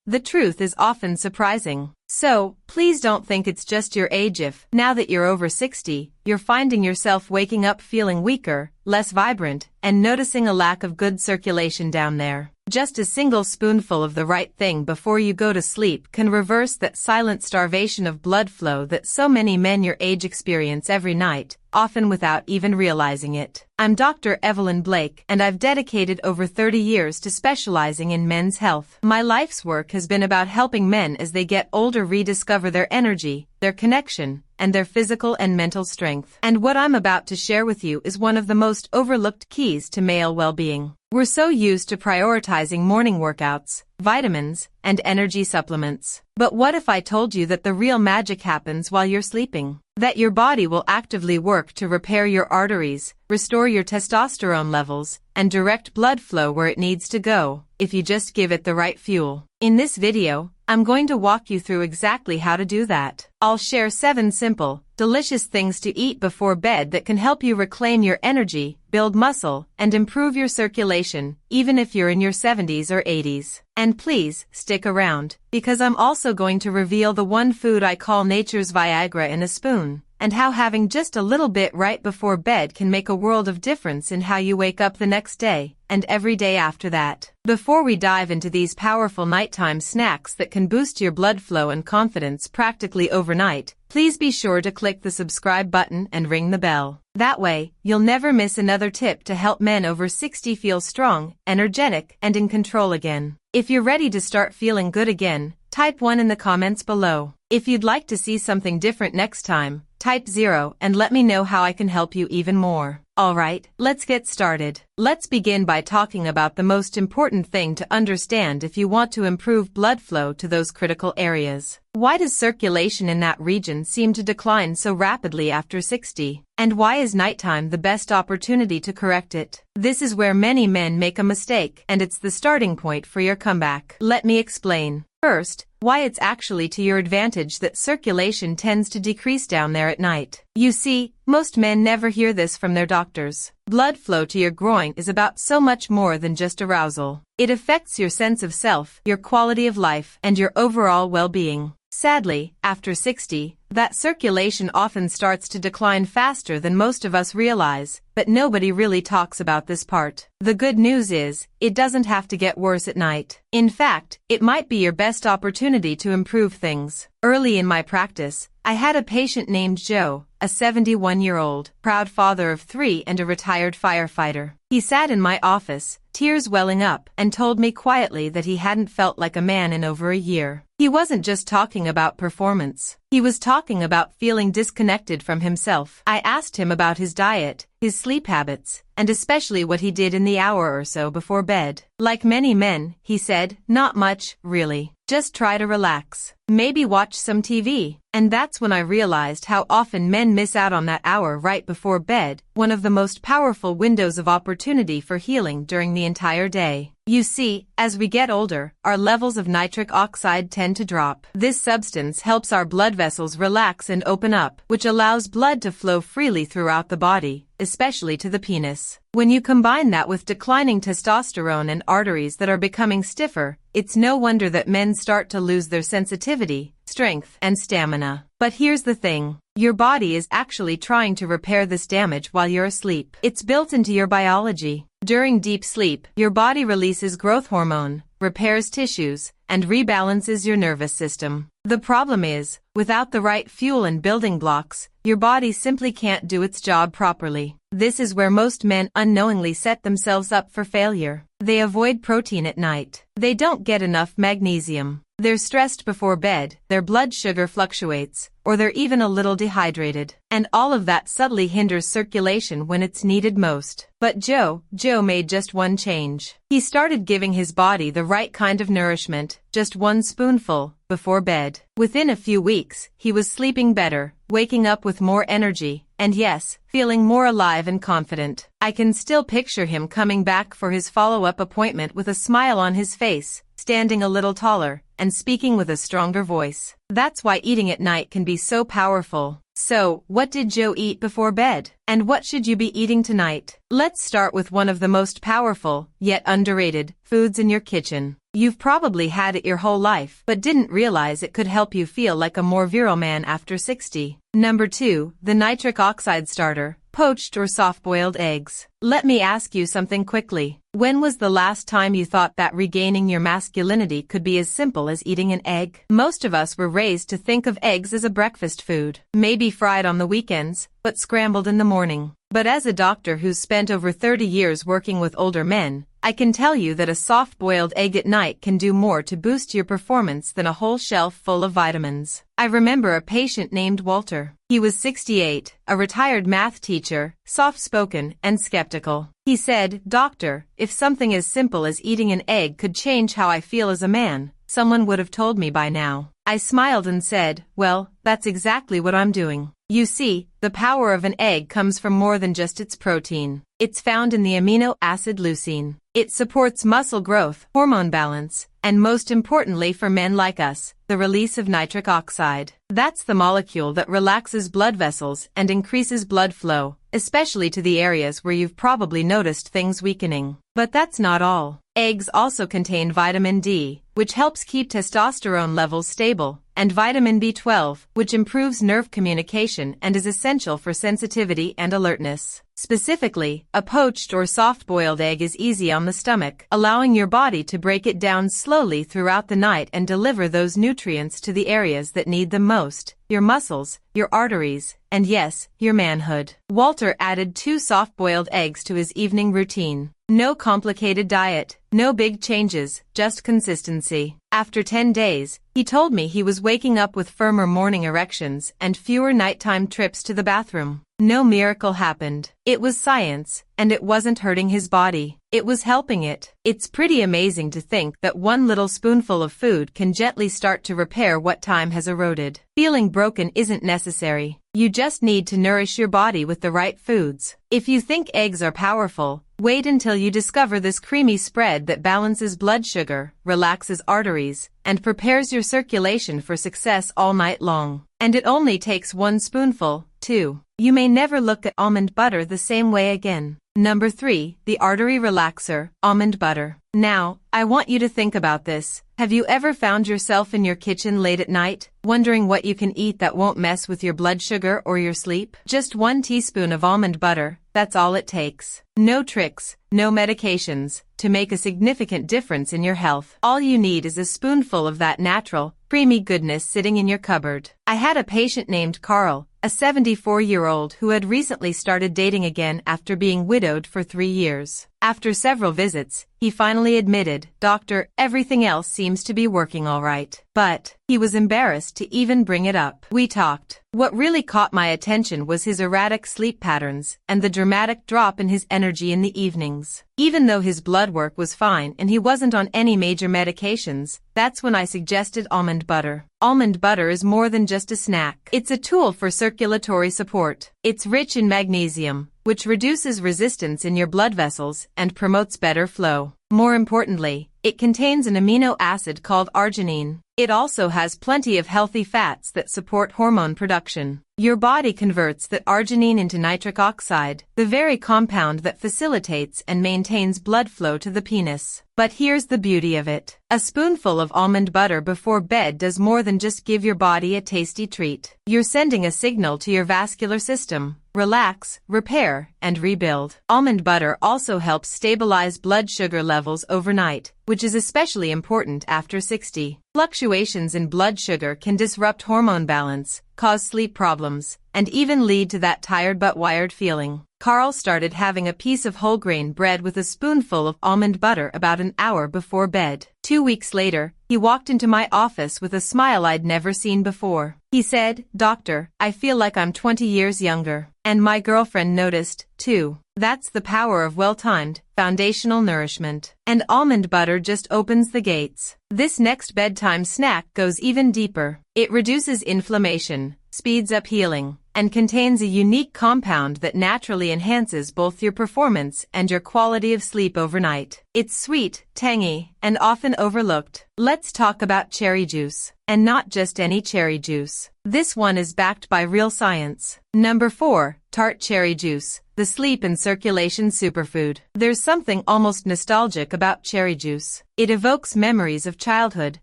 the truth is often surprising. So, please don't think it's just your age if, now that you're over 60, you're finding yourself waking up feeling weaker, less vibrant, and noticing a lack of good circulation down there. Just a single spoonful of the right thing before you go to sleep can reverse that silent starvation of blood flow that so many men your age experience every night, often without even realizing it. I'm Dr. Evelyn Blake, and I've dedicated over 30 years to specializing in men's health. My life's work has been about helping men as they get older rediscover their energy, their connection, and their physical and mental strength. And what I'm about to share with you is one of the most overlooked keys to male well-being. We're so used to prioritizing morning workouts, vitamins, and energy supplements. But what if I told you that the real magic happens while you're sleeping? That your body will actively work to repair your arteries, restore your testosterone levels, and direct blood flow where it needs to go, if you just give it the right fuel. In this video, I'm going to walk you through exactly how to do that. I'll share 7 simple, delicious things to eat before bed that can help you reclaim your energy, build muscle, and improve your circulation, even if you're in your 70s or 80s. And please, stick around, because I'm also going to reveal the one food I call nature's Viagra in a spoon, and how having just a little bit right before bed can make a world of difference in how you wake up the next day, and every day after that. Before we dive into these powerful nighttime snacks that can boost your blood flow and confidence practically overnight, please be sure to click the subscribe button and ring the bell. That way, you'll never miss another tip to help men over 60 feel strong, energetic, and in control again. If you're ready to start feeling good again, type 1 in the comments below. If you'd like to see something different next time, type 0 and let me know how I can help you even more. Alright, let's get started. Let's begin by talking about the most important thing to understand if you want to improve blood flow to those critical areas. Why does circulation in that region seem to decline so rapidly after 60? And why is nighttime the best opportunity to correct it? This is where many men make a mistake, and it's the starting point for your comeback. Let me explain. First, why it's actually to your advantage that circulation tends to decrease down there at night. You see, most men never hear this from their doctors. Blood flow to your groin is about so much more than just arousal. It affects your sense of self, your quality of life, and your overall well-being. Sadly, after 60, that circulation often starts to decline faster than most of us realize, but nobody really talks about this part. The good news is, it doesn't have to get worse at night. In fact, it might be your best opportunity to improve things. Early in my practice, I had a patient named Joe, a 71-year-old, proud father of 3 and a retired firefighter. He sat in my office, tears welling up, and told me quietly that he hadn't felt like a man in over a year. He wasn't just talking about performance. He was talking about feeling disconnected from himself. I asked him about his diet, his sleep habits, and especially what he did in the hour or so before bed. Like many men, he said, not much, really. Just try to relax. Maybe watch some TV. And that's when I realized how often men miss out on that hour right before bed, one of the most powerful windows of opportunity for healing during the entire day. You see, as we get older, our levels of nitric oxide tend to drop. This substance helps our blood vessels relax and open up, which allows blood to flow freely throughout the body, especially to the penis. When you combine that with declining testosterone and arteries that are becoming stiffer, it's no wonder that men start to lose their sensitivity, strength, and stamina. But here's the thing. Your body is actually trying to repair this damage while you're asleep. It's built into your biology. During deep sleep, your body releases growth hormone, repairs tissues, and rebalances your nervous system. The problem is, without the right fuel and building blocks, your body simply can't do its job properly. This is where most men unknowingly set themselves up for failure. They avoid protein at night. They don't get enough magnesium. They're stressed before bed, their blood sugar fluctuates, or they're even a little dehydrated. And all of that subtly hinders circulation when it's needed most. But Joe made just one change. He started giving his body the right kind of nourishment, just one spoonful, before bed. Within a few weeks, he was sleeping better, waking up with more energy, and yes, feeling more alive and confident. I can still picture him coming back for his follow-up appointment with a smile on his face, standing a little taller, and speaking with a stronger voice. That's why eating at night can be so powerful. So, what did Joe eat before bed? And what should you be eating tonight? Let's start with one of the most powerful, yet underrated, foods in your kitchen. You've probably had it your whole life, but didn't realize it could help you feel like a more virile man after 60. Number 2, the nitric oxide starter, poached or soft-boiled eggs. Let me ask you something quickly. When was the last time you thought that regaining your masculinity could be as simple as eating an egg? Most of us were raised to think of eggs as a breakfast food, maybe fried on the weekends, but scrambled in the morning. But as a doctor who's spent over 30 years working with older men, I can tell you that a soft-boiled egg at night can do more to boost your performance than a whole shelf full of vitamins. I remember a patient named Walter. He was 68, a retired math teacher, soft-spoken and skeptical. He said, "Doctor, if something as simple as eating an egg could change how I feel as a man, someone would have told me by now." I smiled and said, "Well, that's exactly what I'm doing." You see, the power of an egg comes from more than just its protein. It's found in the amino acid leucine. It supports muscle growth, hormone balance, and most importantly for men like us, the release of nitric oxide. That's the molecule that relaxes blood vessels and increases blood flow, especially to the areas where you've probably noticed things weakening. But that's not all. Eggs also contain vitamin D, which helps keep testosterone levels stable, and vitamin B12, which improves nerve communication and is essential for sensitivity and alertness. Specifically, a poached or soft-boiled egg is easy on the stomach, allowing your body to break it down slowly throughout the night and deliver those nutrients to the areas that need them most: your muscles, your arteries, and yes, your manhood. Walter added 2 soft-boiled eggs to his evening routine. No complicated diet, no big changes, just consistency. After 10 days, he told me he was waking up with firmer morning erections and fewer nighttime trips to the bathroom. No miracle happened. It was science, and it wasn't hurting his body. It was helping it. It's pretty amazing to think that one little spoonful of food can gently start to repair what time has eroded. Feeling broken isn't necessary. You just need to nourish your body with the right foods. If you think eggs are powerful, wait until you discover this creamy spread that balances blood sugar, relaxes arteries, and prepares your circulation for success all night long. And it only takes 1 spoonful, too. You may never look at almond butter the same way again. Number 3, the artery relaxer, almond butter. Now, I want you to think about this. Have you ever found yourself in your kitchen late at night, wondering what you can eat that won't mess with your blood sugar or your sleep? Just 1 teaspoon of almond butter, that's all it takes. No tricks, no medications, to make a significant difference in your health. All you need is a spoonful of that natural, creamy goodness sitting in your cupboard. I had a patient named Carl, a 74-year-old who had recently started dating again after being widowed for 3 years. After several visits, he finally admitted, "Doctor, everything else seems to be working all right." But he was embarrassed to even bring it up. We talked. What really caught my attention was his erratic sleep patterns and the dramatic drop in his energy in the evenings. Even though his blood work was fine and he wasn't on any major medications, that's when I suggested almond butter. Almond butter is more than just a snack. It's a tool for circulatory support. It's rich in magnesium, which reduces resistance in your blood vessels and promotes better flow. More importantly, it contains an amino acid called arginine. It also has plenty of healthy fats that support hormone production. Your body converts that arginine into nitric oxide, the very compound that facilitates and maintains blood flow to the penis. But here's the beauty of it. A spoonful of almond butter before bed does more than just give your body a tasty treat. You're sending a signal to your vascular system. Relax, repair, and rebuild. Almond butter also helps stabilize blood sugar levels overnight, which is especially important after 60. Fluctuations in blood sugar can disrupt hormone balance, cause sleep problems, and even lead to that tired but wired feeling. Carl started having a piece of whole grain bread with a spoonful of almond butter about an hour before bed. 2 weeks later, he walked into my office with a smile I'd never seen before. He said, "Doctor, I feel like I'm 20 years younger." And my girlfriend noticed, too. That's the power of well-timed, foundational nourishment. And almond butter just opens the gates. This next bedtime snack goes even deeper. It reduces inflammation, speeds up healing, and contains a unique compound that naturally enhances both your performance and your quality of sleep overnight. It's sweet, tangy, and often overlooked. Let's talk about cherry juice. And not just any cherry juice. This one is backed by real science. Number 4. Tart cherry juice, the sleep and circulation superfood. There's something almost nostalgic about cherry juice. It evokes memories of childhood,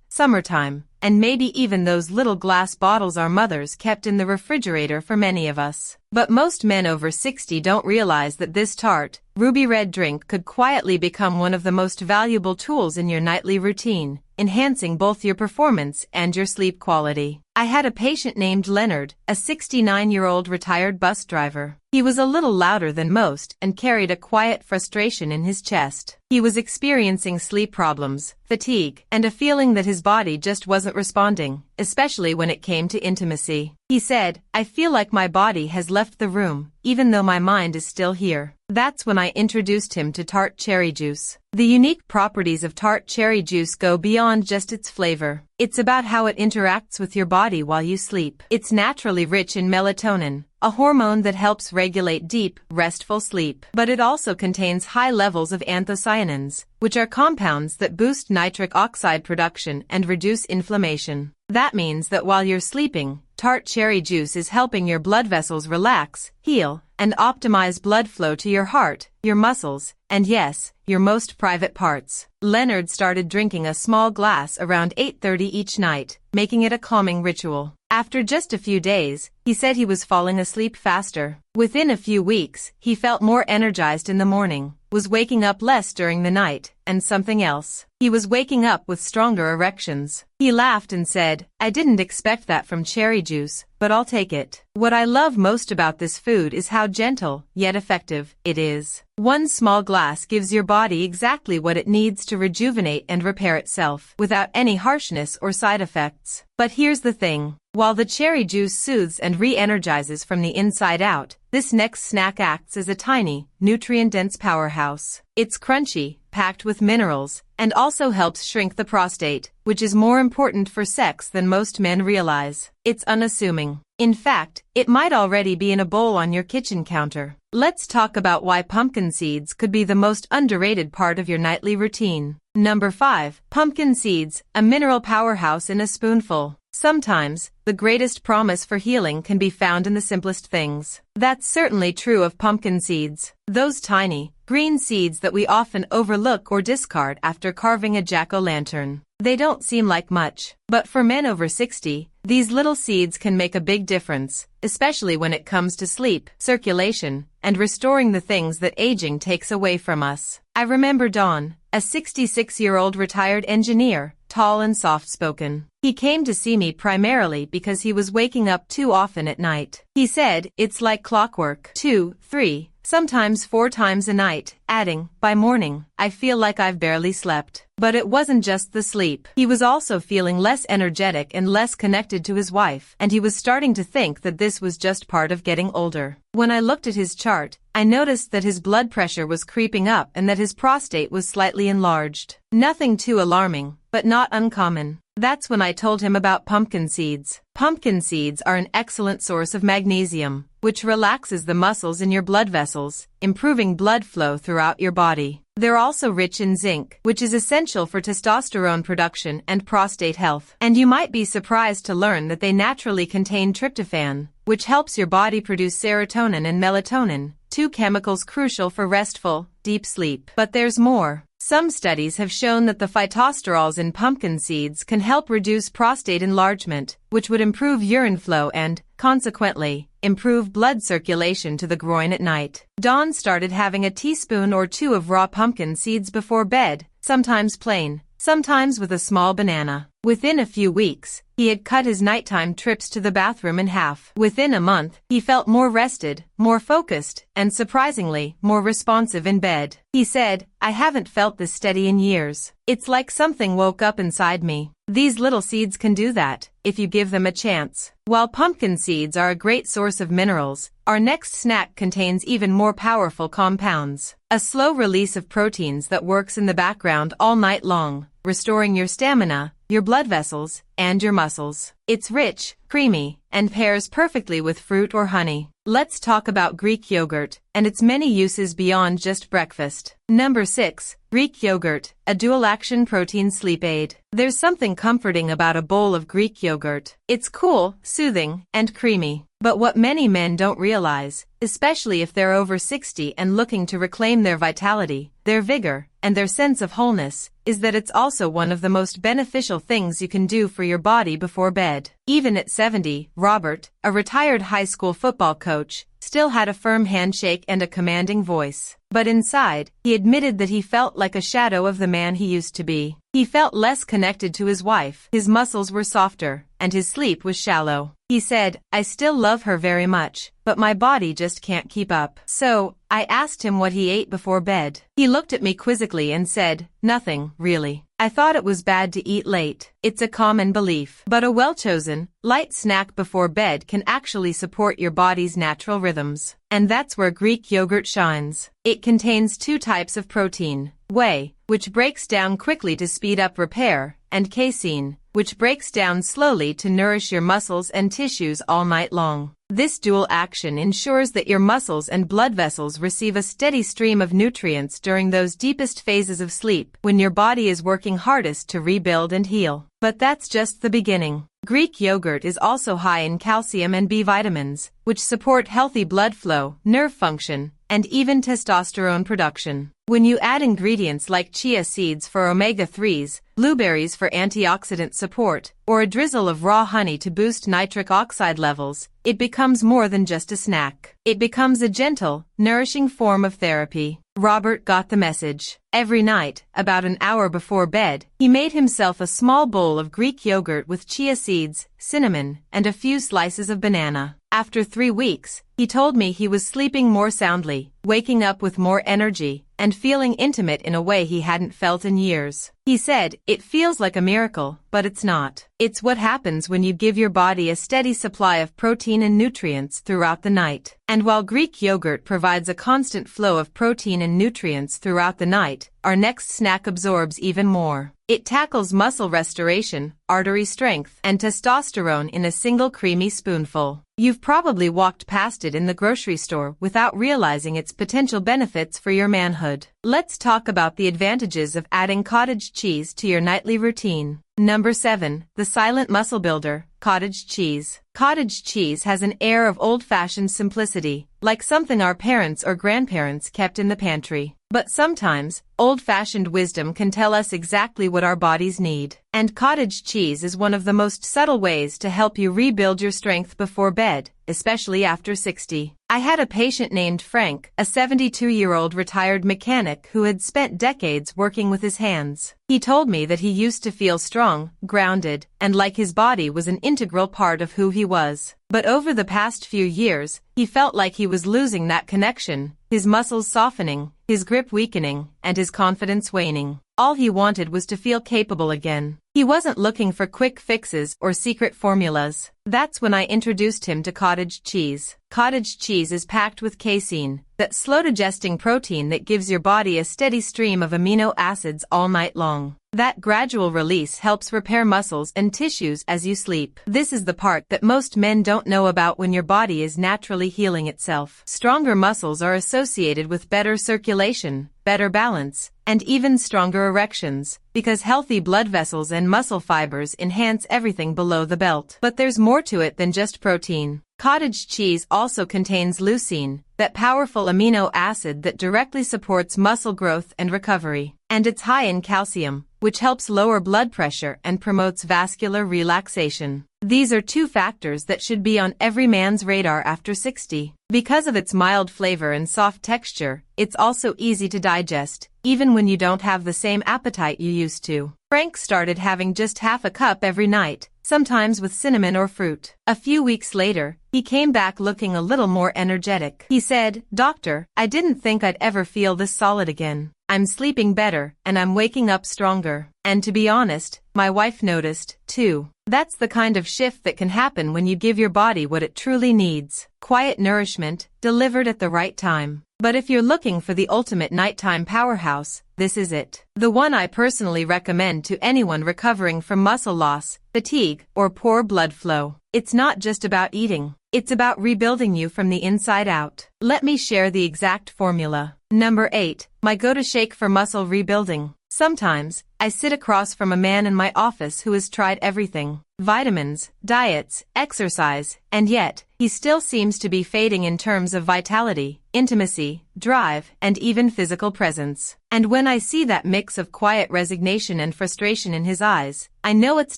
summertime, and maybe even those little glass bottles our mothers kept in the refrigerator for many of us. But most men over 60 don't realize that this tart, ruby red drink could quietly become one of the most valuable tools in your nightly routine, enhancing both your performance and your sleep quality. I had a patient named Leonard, a 69-year-old retired bus driver. He was a little louder than most and carried a quiet frustration in his chest. He was experiencing sleep problems, fatigue, and a feeling that his body just wasn't responding, especially when it came to intimacy. He said, "I feel like my body has left the room, even though my mind is still here." That's when I introduced him to tart cherry juice. The unique properties of tart cherry juice go beyond just its flavor. It's about how it interacts with your body while you sleep. It's naturally rich in melatonin, a hormone that helps regulate deep, restful sleep. But it also contains high levels of anthocyanins, which are compounds that boost nitric oxide production and reduce inflammation. That means that while you're sleeping, tart cherry juice is helping your blood vessels relax, heal, and optimize blood flow to your heart, your muscles, and yes, your most private parts. Leonard started drinking a small glass around 8:30 each night, making it a calming ritual. After just a few days, he said he was falling asleep faster. Within a few weeks, he felt more energized in the morning, was waking up less during the night, and something else. He was waking up with stronger erections. He laughed and said, "I didn't expect that from cherry juice, but I'll take it." What I love most about this food is how gentle, yet effective, it is. One small glass gives your body exactly what it needs to rejuvenate and repair itself, without any harshness or side effects. But here's the thing. While the cherry juice soothes and re-energizes from the inside out, this next snack acts as a tiny, nutrient-dense powerhouse. It's crunchy, packed with minerals, and also helps shrink the prostate, which is more important for sex than most men realize. It's unassuming. In fact, it might already be in a bowl on your kitchen counter. Let's talk about why pumpkin seeds could be the most underrated part of your nightly routine. Number 5. Pumpkin seeds, a mineral powerhouse in a spoonful. Sometimes, the greatest promise for healing can be found in the simplest things. That's certainly true of pumpkin seeds. Those tiny, green seeds that we often overlook or discard after carving a jack-o'-lantern. They don't seem like much, but for men over 60, these little seeds can make a big difference, especially when it comes to sleep, circulation, and restoring the things that aging takes away from us. I remember Don, a 66-year-old retired engineer, tall and soft-spoken. He came to see me primarily because he was waking up too often at night. He said, "It's like clockwork, 2, 3, sometimes 4 times a night," adding, "By morning, I feel like I've barely slept." But it wasn't just the sleep. He was also feeling less energetic and less connected to his wife, and he was starting to think that this was just part of getting older. When I looked at his chart, I noticed that his blood pressure was creeping up and that his prostate was slightly enlarged. Nothing too alarming, but not uncommon. That's when I told him about pumpkin seeds. Pumpkin seeds are an excellent source of magnesium, which relaxes the muscles in your blood vessels, improving blood flow throughout your body. They're also rich in zinc, which is essential for testosterone production and prostate health. And you might be surprised to learn that they naturally contain tryptophan, which helps your body produce serotonin and melatonin, 2 chemicals crucial for restful, deep sleep. But there's more. Some studies have shown that the phytosterols in pumpkin seeds can help reduce prostate enlargement, which would improve urine flow and, consequently, improve blood circulation to the groin at night. Don started having a teaspoon or 2 of raw pumpkin seeds before bed, sometimes plain, sometimes with a small banana. Within a few weeks, he had cut his nighttime trips to the bathroom in half. Within a month, he felt more rested, more focused, and surprisingly, more responsive in bed. He said, "I haven't felt this steady in years. It's like something woke up inside me." These little seeds can do that, if you give them a chance. While pumpkin seeds are a great source of minerals, our next snack contains even more powerful compounds. A slow release of proteins that works in the background all night long, restoring your stamina, your blood vessels, and your muscles. It's rich, creamy, and pairs perfectly with fruit or honey. Let's talk about Greek yogurt and its many uses beyond just breakfast. Number 6. Greek yogurt, a dual-action protein sleep aid. There's something comforting about a bowl of Greek yogurt. It's cool, soothing, and creamy. But what many men don't realize, especially if they're over 60 and looking to reclaim their vitality, their vigor, and their sense of wholeness, is that it's also one of the most beneficial things you can do for your body before bed. Even at 70, Robert, a retired high school football coach, still had a firm handshake and a commanding voice. But inside, he admitted that he felt like a shadow of the man he used to be. He felt less connected to his wife, his muscles were softer, and his sleep was shallow. He said, "I still love her very much, but my body just can't keep up." So, I asked him what he ate before bed. He looked at me quizzically and said, "Nothing, really. I thought it was bad to eat late. It's a common belief. But a well-chosen, light snack before bed can actually support your body's natural rhythms. And that's where Greek yogurt shines. It contains 2 types of protein, whey, which breaks down quickly to speed up repair, and casein, which breaks down slowly to nourish your muscles and tissues all night long. This dual action ensures that your muscles and blood vessels receive a steady stream of nutrients during those deepest phases of sleep, when your body is working hardest to rebuild and heal. But that's just the beginning. Greek yogurt is also high in calcium and B vitamins, which support healthy blood flow, nerve function, and even testosterone production. When you add ingredients like chia seeds for omega-3s, blueberries for antioxidant support, or a drizzle of raw honey to boost nitric oxide levels, it becomes more than just a snack. It becomes a gentle, nourishing form of therapy. Robert got the message. Every night, about an hour before bed, he made himself a small bowl of Greek yogurt with chia seeds, cinnamon, and a few slices of banana. After 3 weeks, he told me he was sleeping more soundly, waking up with more energy, and feeling intimate in a way he hadn't felt in years. He said, "It feels like a miracle, but it's not. It's what happens when you give your body a steady supply of protein and nutrients throughout the night." And while Greek yogurt provides a constant flow of protein and nutrients throughout the night, our next snack absorbs even more. It tackles muscle restoration, artery strength, and testosterone in a single creamy spoonful. You've probably walked past it in the grocery store without realizing its potential benefits for your manhood. Let's talk about the advantages of adding cottage cheese to your nightly routine. Number 7. The silent muscle builder, cottage cheese. Cottage cheese has an air of old-fashioned simplicity, like something our parents or grandparents kept in the pantry. But sometimes, old-fashioned wisdom can tell us exactly what our bodies need. And cottage cheese is one of the most subtle ways to help you rebuild your strength before bed, especially after 60. I had a patient named Frank, a 72-year-old retired mechanic who had spent decades working with his hands. He told me that he used to feel strong, grounded, and like his body was an integral part of who he was. But over the past few years, he felt like he was losing that connection, his muscles softening, his grip weakening, and his confidence waning. All he wanted was to feel capable again. He wasn't looking for quick fixes or secret formulas. That's when I introduced him to cottage cheese. Cottage cheese is packed with casein, that slow-digesting protein that gives your body a steady stream of amino acids all night long. That gradual release helps repair muscles and tissues as you sleep. This is the part that most men don't know about when your body is naturally healing itself. Stronger muscles are associated with better circulation, better balance, and even stronger erections, because healthy blood vessels and muscle fibers enhance everything below the belt. But there's more to it than just protein. Cottage cheese also contains leucine, that powerful amino acid that directly supports muscle growth and recovery. And it's high in calcium, which helps lower blood pressure and promotes vascular relaxation. These are 2 factors that should be on every man's radar after 60. Because of its mild flavor and soft texture, it's also easy to digest, even when you don't have the same appetite you used to. Frank started having just half a cup every night, sometimes with cinnamon or fruit. A few weeks later, he came back looking a little more energetic. He said, "Doctor, I didn't think I'd ever feel this solid again. I'm sleeping better, and I'm waking up stronger. And to be honest, my wife noticed, too. That's the kind of shift that can happen when you give your body what it truly needs. Quiet nourishment, delivered at the right time. But if you're looking for the ultimate nighttime powerhouse, this is it. The one I personally recommend to anyone recovering from muscle loss, fatigue, or poor blood flow. It's not just about eating. It's about rebuilding you from the inside out. Let me share the exact formula. Number 8, my go-to shake for muscle rebuilding. Sometimes, I sit across from a man in my office who has tried everything. Vitamins, diets, exercise, and yet, he still seems to be fading in terms of vitality, intimacy, drive, and even physical presence. And when I see that mix of quiet resignation and frustration in his eyes, I know it's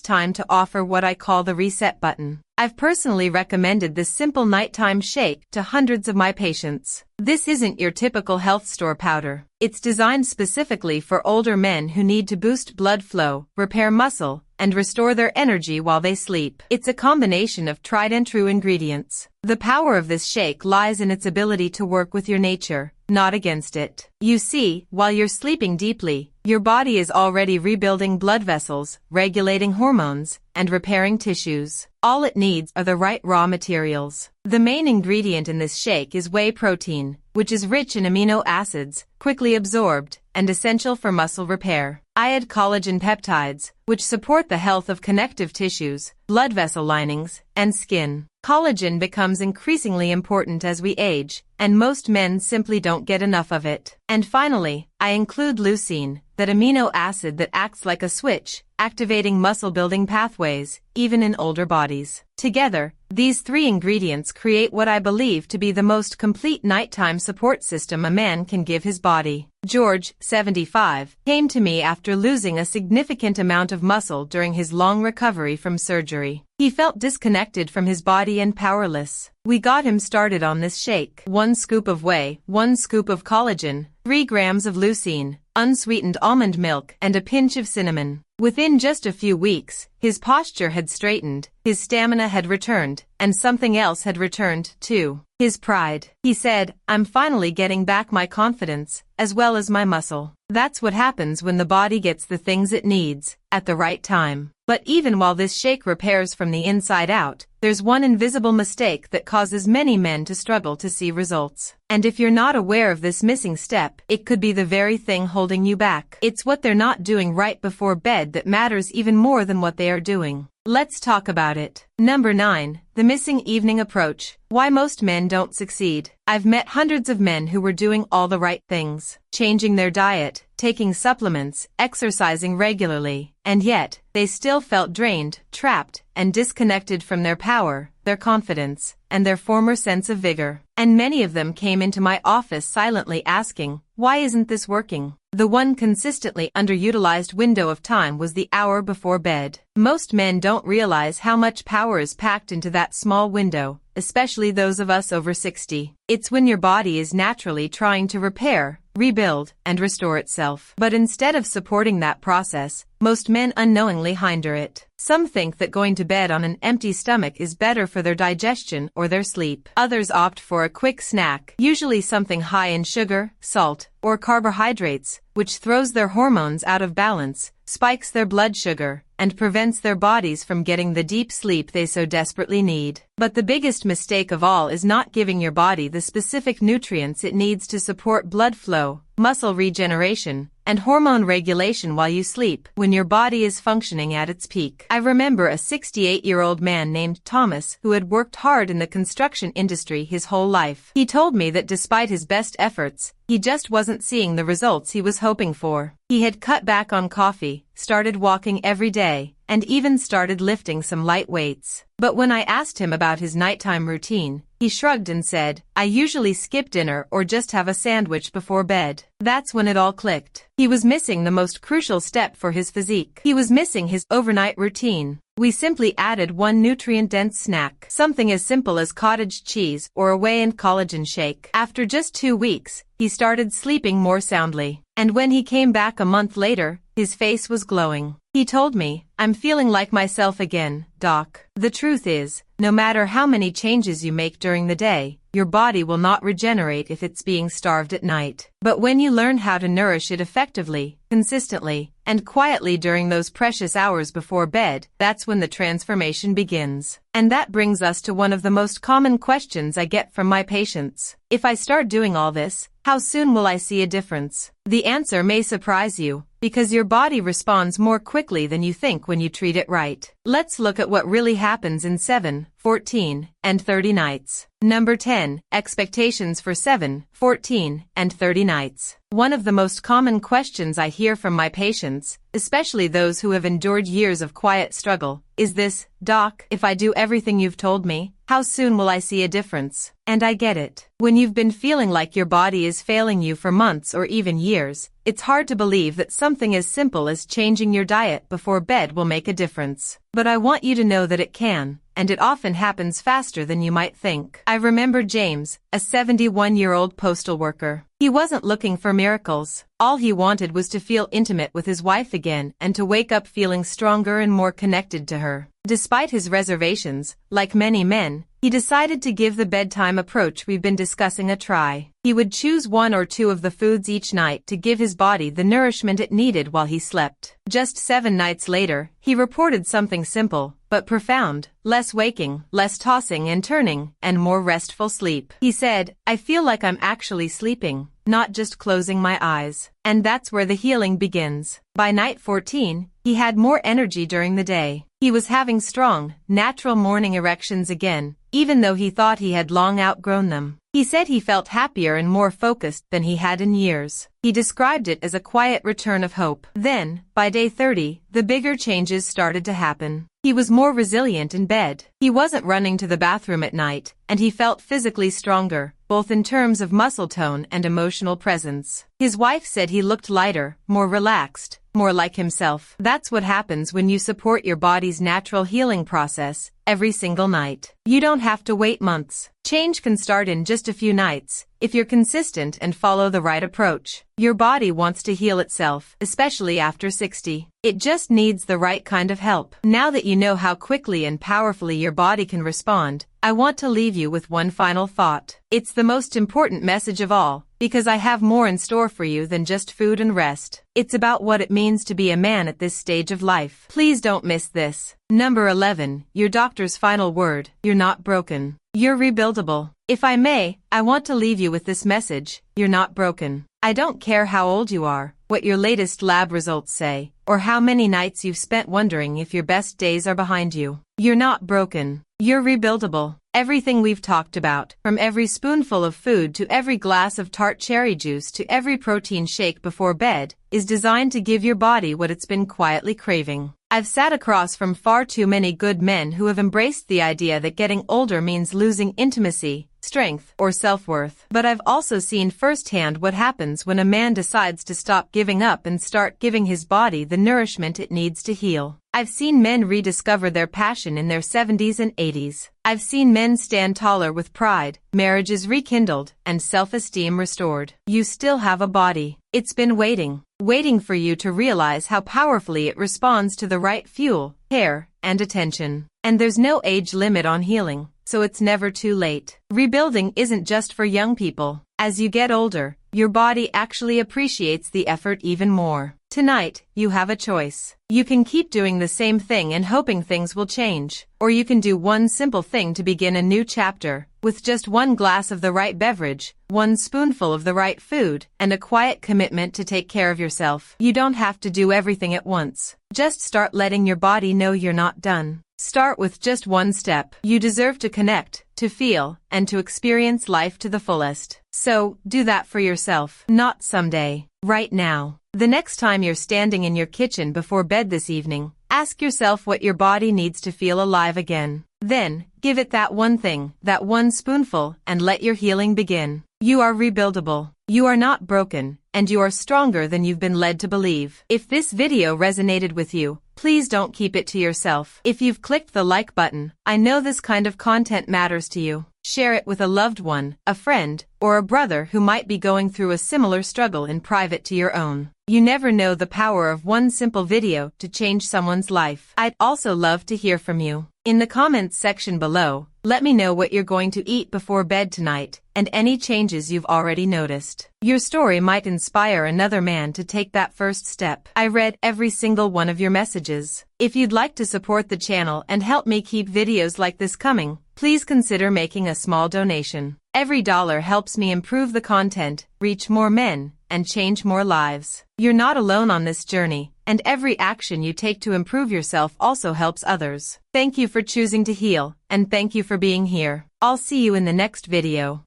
time to offer what I call the reset button. I've personally recommended this simple nighttime shake to hundreds of my patients. This isn't your typical health store powder. It's designed specifically for older men who need to boost blood flow, repair muscle, and restore their energy while they sleep. It's a combination of tried and true ingredients. The power of this shake lies in its ability to work with your nature, not against it. You see, while you're sleeping deeply, your body is already rebuilding blood vessels, regulating hormones, and repairing tissues. All it needs are the right raw materials. The main ingredient in this shake is whey protein, which is rich in amino acids, quickly absorbed, and essential for muscle repair. I add collagen peptides, which support the health of connective tissues, blood vessel linings, and skin. Collagen becomes increasingly important as we age, and most men simply don't get enough of it. And finally, I include leucine, that amino acid that acts like a switch, activating muscle-building pathways, even in older bodies. Together, these 3 ingredients create what I believe to be the most complete nighttime support system a man can give his body. George, 75, came to me after losing a significant amount of muscle during his long recovery from surgery. He felt disconnected from his body and powerless. We got him started on this shake. 1 scoop of whey, 1 scoop of collagen, 3 grams of leucine, unsweetened almond milk, and a pinch of cinnamon. Within just a few weeks, his posture had straightened, his stamina had returned, and something else had returned, too. His pride. He said, "I'm finally getting back my confidence, as well as my muscle." That's what happens when the body gets the things it needs, at the right time. But even while this shake repairs from the inside out, there's one invisible mistake that causes many men to struggle to see results. And if you're not aware of this missing step, it could be the very thing holding you back. It's what they're not doing right before bed that matters even more than what they are doing. Let's talk about it. Number 9, the missing evening approach. Why most men don't succeed. I've met hundreds of men who were doing all the right things, changing their diet, taking supplements, exercising regularly, and yet, they still felt drained, trapped, and disconnected from their power, their confidence, and their former sense of vigor. And many of them came into my office silently asking, "Why isn't this working?" The one consistently underutilized window of time was the hour before bed. Most men don't realize how much power is packed into that small window, especially those of us over 60. It's when your body is naturally trying to repair, rebuild, and restore itself. But instead of supporting that process, most men unknowingly hinder it. Some think that going to bed on an empty stomach is better for their digestion or their sleep. Others opt for a quick snack, usually something high in sugar, salt, or carbohydrates, which throws their hormones out of balance, spikes their blood sugar, and prevents their bodies from getting the deep sleep they so desperately need. But the biggest mistake of all is not giving your body the specific nutrients it needs to support blood flow, muscle regeneration, and hormone regulation while you sleep, when your body is functioning at its peak. I remember a 68-year-old man named Thomas who had worked hard in the construction industry his whole life. He told me that despite his best efforts, he just wasn't seeing the results he was hoping for. He had cut back on coffee, started walking every day, and even started lifting some light weights. But when I asked him about his nighttime routine, he shrugged and said, "I usually skip dinner or just have a sandwich before bed." That's when it all clicked. He was missing the most crucial step for his physique. He was missing his overnight routine. We simply added one nutrient-dense snack, something as simple as cottage cheese or a whey and collagen shake. After just 2 weeks, he started sleeping more soundly. And when he came back a month later, his face was glowing. He told me, "I'm feeling like myself again, Doc." The truth is, no matter how many changes you make during the day, your body will not regenerate if it's being starved at night. But when you learn how to nourish it effectively, consistently, and quietly during those precious hours before bed, that's when the transformation begins. And that brings us to one of the most common questions I get from my patients. If I start doing all this, how soon will I see a difference? The answer may surprise you, because your body responds more quickly than you think when you treat it right. Let's look at what really happens in 7, 14, and 30 nights. Number 10. Expectations for 7, 14, and 30 nights. One of the most common questions I hear from my patients, especially those who have endured years of quiet struggle, is this: "Doc, if I do everything you've told me, how soon will I see a difference?" And I get it. When you've been feeling like your body is failing you for months or even years, it's hard to believe that something as simple as changing your diet before bed will make a difference. But I want you to know that it can, and it often happens faster than you might think. I remember James, a 71-year-old postal worker. He wasn't looking for miracles. All he wanted was to feel intimate with his wife again and to wake up feeling stronger and more connected to her. Despite his reservations, like many men, he decided to give the bedtime approach we've been discussing a try. He would choose one or two of the foods each night to give his body the nourishment it needed while he slept. Just 7 nights later, he reported something simple, but profound: less waking, less tossing and turning, and more restful sleep. He said, "I feel like I'm actually sleeping, not just closing my eyes." And that's where the healing begins. By night 14, he had more energy during the day. He was having strong, natural morning erections again, even though he thought he had long outgrown them. He said he felt happier and more focused than he had in years. He described it as a quiet return of hope. Then, by day 30, the bigger changes started to happen. He was more resilient in bed. He wasn't running to the bathroom at night, and he felt physically stronger, both in terms of muscle tone and emotional presence. His wife said he looked lighter, more relaxed, more like himself. That's what happens when you support your body's natural healing process every single night. You don't have to wait months. Change can start in just a few nights, if you're consistent and follow the right approach. Your body wants to heal itself, especially after 60. It just needs the right kind of help. Now that you know how quickly and powerfully your body can respond, I want to leave you with one final thought. It's the most important message of all, because I have more in store for you than just food and rest. It's about what it means to be a man at this stage of life. Please don't miss this. Number 11. Your doctor's final word: you're not broken. You're rebuildable. If I may, I want to leave you with this message: you're not broken. I don't care how old you are, what your latest lab results say, or how many nights you've spent wondering if your best days are behind you. You're not broken. You're rebuildable. Everything we've talked about, from every spoonful of food to every glass of tart cherry juice to every protein shake before bed, is designed to give your body what it's been quietly craving. I've sat across from far too many good men who have embraced the idea that getting older means losing intimacy, strength, or self-worth. But I've also seen firsthand what happens when a man decides to stop giving up and start giving his body the nourishment it needs to heal. I've seen men rediscover their passion in their 70s and 80s. I've seen men stand taller with pride, marriages rekindled, and self-esteem restored. You still have a body. It's been waiting for you to realize how powerfully it responds to the right fuel, care, and attention. And there's no age limit on healing, so it's never too late. Rebuilding isn't just for young people. As you get older, your body actually appreciates the effort even more. Tonight, you have a choice. You can keep doing the same thing and hoping things will change, or you can do one simple thing to begin a new chapter, with just one glass of the right beverage, one spoonful of the right food, and a quiet commitment to take care of yourself. You don't have to do everything at once. Just start letting your body know you're not done. Start with just one step. You deserve to connect, to feel, and to experience life to the fullest. So, do that for yourself. Not someday. Right now. The next time you're standing in your kitchen before bed this evening, ask yourself what your body needs to feel alive again. Then, give it that one thing, that one spoonful, and let your healing begin. You are rebuildable. You are not broken, and you are stronger than you've been led to believe. If this video resonated with you, please don't keep it to yourself. If you've clicked the like button, I know this kind of content matters to you. Share it with a loved one, a friend, or a brother who might be going through a similar struggle in private to your own. You never know the power of one simple video to change someone's life. I'd also love to hear from you. In the comments section below, Let me know what you're going to eat before bed tonight, and any changes you've already noticed. Your story might inspire another man to take that first step. I read every single one of your messages. If you'd like to support the channel and help me keep videos like this coming, please consider making a small donation. Every dollar helps me improve the content, reach more men, and change more lives. You're not alone on this journey, and every action you take to improve yourself also helps others. Thank you for choosing to heal, and thank you for being here. I'll see you in the next video.